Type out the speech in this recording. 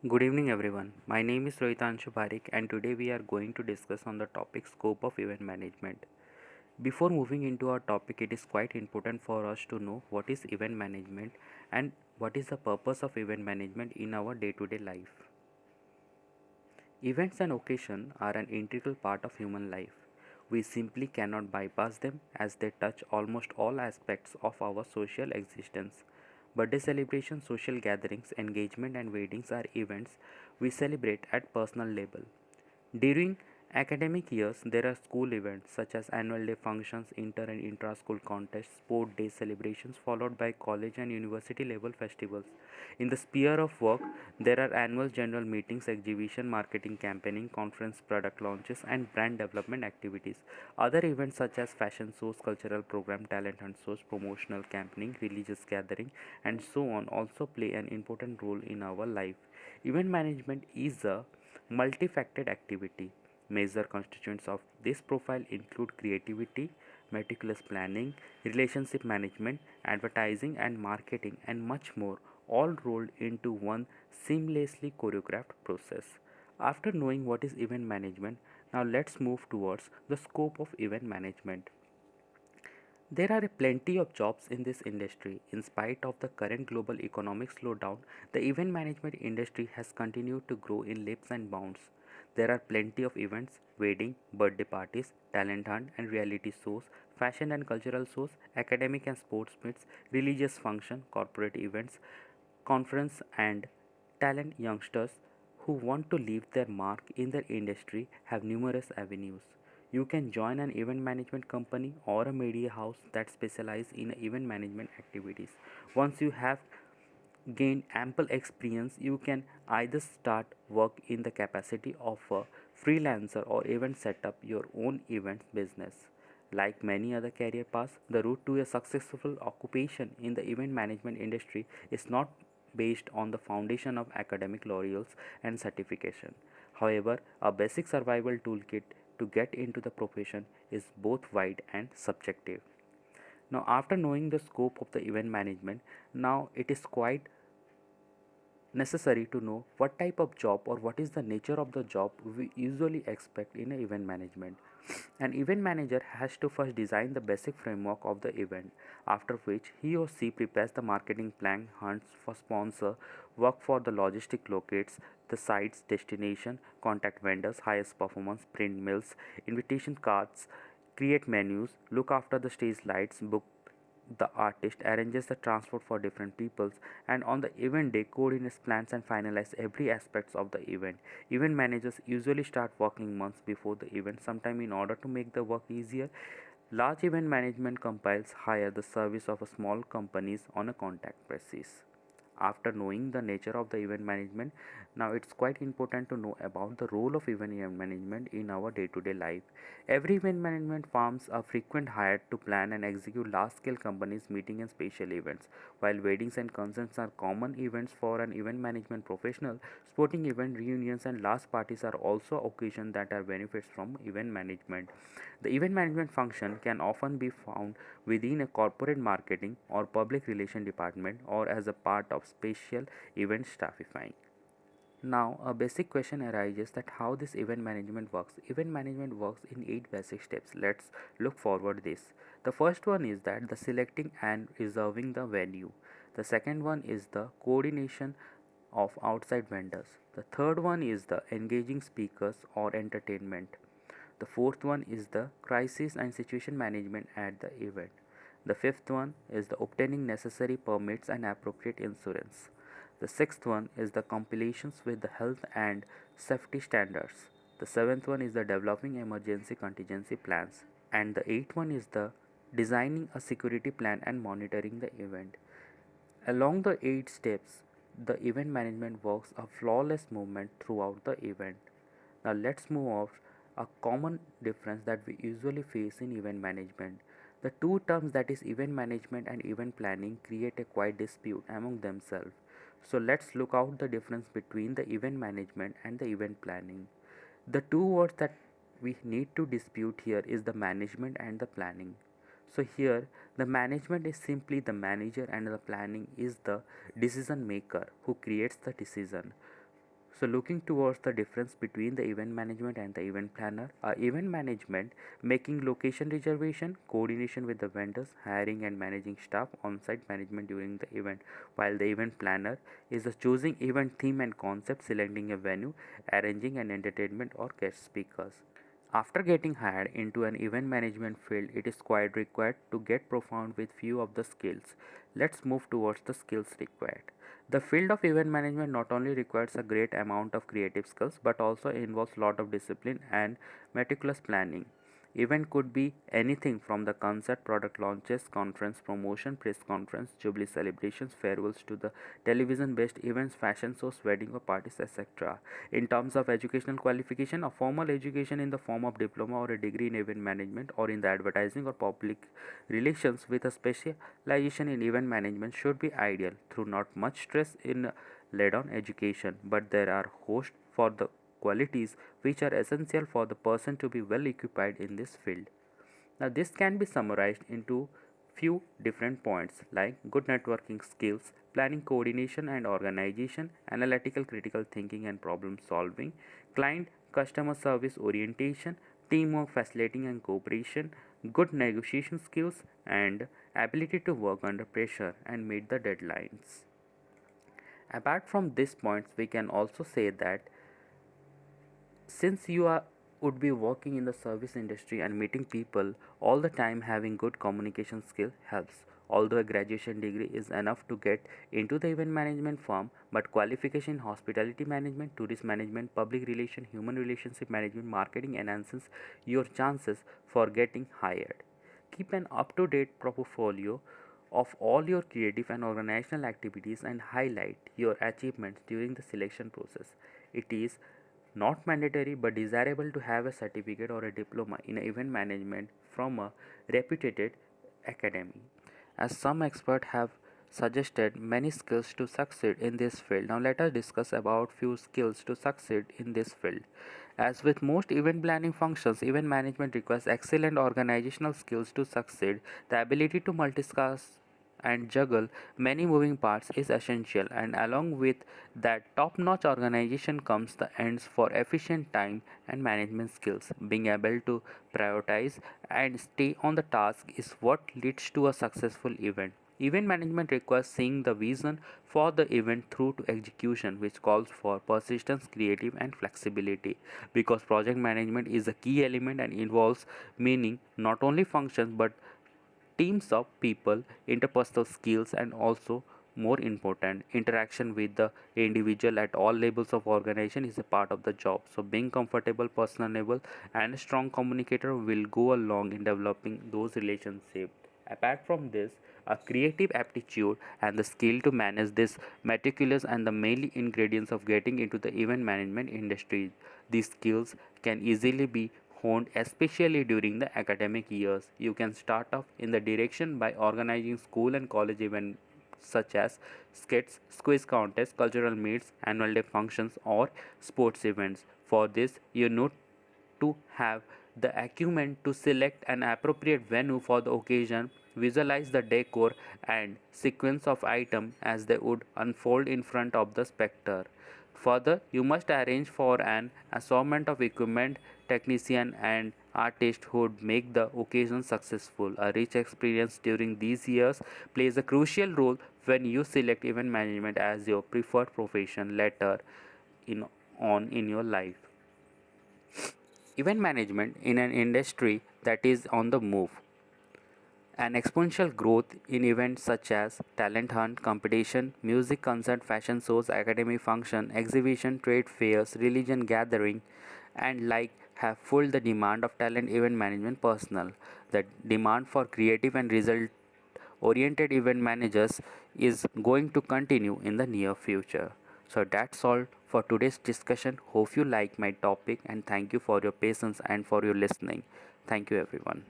Good evening everyone. My name is Rohitanshu Parik and today we are going to discuss on the topic scope of event management. Before moving into our topic, it is quite important for us to know what is event management and what is the purpose of event management in our day-to-day life. Events and occasions are an integral part of human life. We simply cannot bypass them as they touch almost all aspects of our social existence. Birthday celebrations, social gatherings, engagement, and weddings are events we celebrate at personal level. During academic years, there are school events such as annual day functions, inter and intra school contests, sport day celebrations, followed by college and university level festivals. In the sphere of work, there are annual general meetings, exhibition, marketing campaigning, conference product launches, and brand development activities. Other events such as fashion shows, cultural program, talent hunt shows, promotional campaigning, religious gathering, and so on also play an important role in our life. Event management is a multifaceted activity. Major constituents of this profile include creativity, meticulous planning, relationship management, advertising and marketing, and much more, all rolled into one seamlessly choreographed process. After knowing what is event management, now let's move towards the scope of event management. There are plenty of jobs in this industry. In spite of the current global economic slowdown, the event management industry has continued to grow in leaps and bounds. There are plenty of events, wedding, birthday parties, talent hunt and reality shows, fashion and cultural shows, academic and sports meets, religious function, corporate events, conference and talent. Youngsters who want to leave their mark in their industry have numerous avenues. You can join an event management company or a media house that specializes in event management activities. Once you have gained ample experience, you can either start work in the capacity of a freelancer or even set up your own events business. Like many other career paths, the route to a successful occupation in the event management industry is not based on the foundation of academic laurels and certification. However, a basic survival toolkit to get into the profession is both wide and subjective. Now, after knowing the scope of the event management, now it is quite necessary to know what type of job or what is the nature of the job we usually expect in a event management. An event manager has to first design the basic framework of the event, after which he or she prepares the marketing plan, hunts for sponsor, work for the logistic locates the sites, destination, contact vendors, highest performance, print mails, invitation cards, create menus, look after the stage lights, book the artist, arranges the transport for different peoples, and on the event day coordinates plans and finalize every aspects of the event. Event managers usually start working months before the event, sometime in order to make the work easier. Large event management compiles hire the service of a small companies on a contract basis. After knowing the nature of the event management, now it's quite important to know about the role of event management in our day-to-day life. Every event management firms are frequent hired to plan and execute large-scale companies meeting and special events. While weddings and concerts are common events for an event management professional, sporting event reunions and large parties are also occasions that are benefits from event management. The event management function can often be found within a corporate marketing or public relation department or as a part of special event staffing. Now, a basic question arises that how this event management works. Event management works in 8 basic steps. Let's look forward this. The first one is that the selecting and reserving the venue. The second one is the coordination of outside vendors. The third one is the engaging speakers or entertainment. The fourth one is the crisis and situation management at the event. The fifth one is the obtaining necessary permits and appropriate insurance. The sixth one is the compilations with the health and safety standards. The seventh one is the developing emergency contingency plans. And the eighth one is the designing a security plan and monitoring the event. Along the 8 steps, the event management works a flawless movement throughout the event. Now let's move off a common difference that we usually face in event management. The two terms, that is event management and event planning, create a quite dispute among themselves. So let's look out the difference between the event management and the event planning. The two words that we need to dispute here is the management and the planning. So here the management is simply the manager and the planning is the decision maker who creates the decision. So looking towards the difference between the event management and the event planner, event management making location reservation, coordination with the vendors, hiring and managing staff, on-site management during the event, while the event planner is the choosing event theme and concept, selecting a venue, arranging an entertainment or guest speakers. After getting hired into an event management field, it is quite required to get profound with few of the skills. Let's move towards the skills required. The field of event management not only requires a great amount of creative skills but also involves lot of discipline and meticulous planning. Event could be anything from the concert, product launches, conference promotion, press conference, jubilee celebrations, farewells to the television-based events, fashion shows, wedding or parties, etc. In terms of educational qualification, a formal education in the form of diploma or a degree in event management or in the advertising or public relations with a specialization in event management should be ideal, through not much stress in laid on education, but there are host for the qualities which are essential for the person to be well equipped in this field. Now this can be summarized into few different points like good networking skills, planning, coordination and organization, analytical critical thinking and problem solving, client customer service orientation, teamwork, facilitating and cooperation, good negotiation skills and ability to work under pressure and meet the deadlines. Apart from these points, we can also say that since you are would be working in the service industry and meeting people all the time, having good communication skill helps. Although a graduation degree is enough to get into the event management firm, but qualification in hospitality management, tourist management, public relation, human relationship management, marketing enhances your chances for getting hired. Keep an up to date portfolio of all your creative and organizational activities and highlight your achievements during the selection process. It is not mandatory but desirable to have a certificate or a diploma in event management from a reputed academy. As some experts have suggested many skills to succeed in this field. Now let us discuss about few skills to succeed in this field. As with most event planning functions, event management requires excellent organizational skills to succeed. The ability to multitask and juggle many moving parts is essential, and along with that top notch organization comes the ends for efficient time and management skills. Being able to prioritize and stay on the task is what leads to a successful event. Event management requires seeing the vision for the event through to execution, which calls for persistence, creative and flexibility. Because project management is a key element and involves meaning not only functions but teams of people, interpersonal skills, and also more important, interaction with the individual at all levels of organization is a part of the job. So being comfortable, personable and a strong communicator will go along in developing those relationships. Apart from this, a creative aptitude and the skill to manage this meticulous and the mainly ingredients of getting into the event management industry. These skills can easily be honed, especially during the academic years. You can start off in the direction by organizing school and college events such as skits, quiz contests, cultural meets, annual day functions, or sports events. For this, you need to have the acumen to select an appropriate venue for the occasion, visualize the decor and sequence of items as they would unfold in front of the spectator. Further, you must arrange for an assortment of equipment, technician and artists who would make the occasion successful. A rich experience during these years plays a crucial role when you select event management as your preferred profession later in on in your life. Event management in an industry that is on the move. An exponential growth in events such as talent hunt, competition, music concert, fashion shows, academic function, exhibition, trade fairs, religion gathering, and like have fueled the demand of talent event management personnel. The demand for creative and result oriented event managers is going to continue in the near future. So that's all for today's discussion. Hope you like my topic and thank you for your patience and for your listening. Thank you everyone.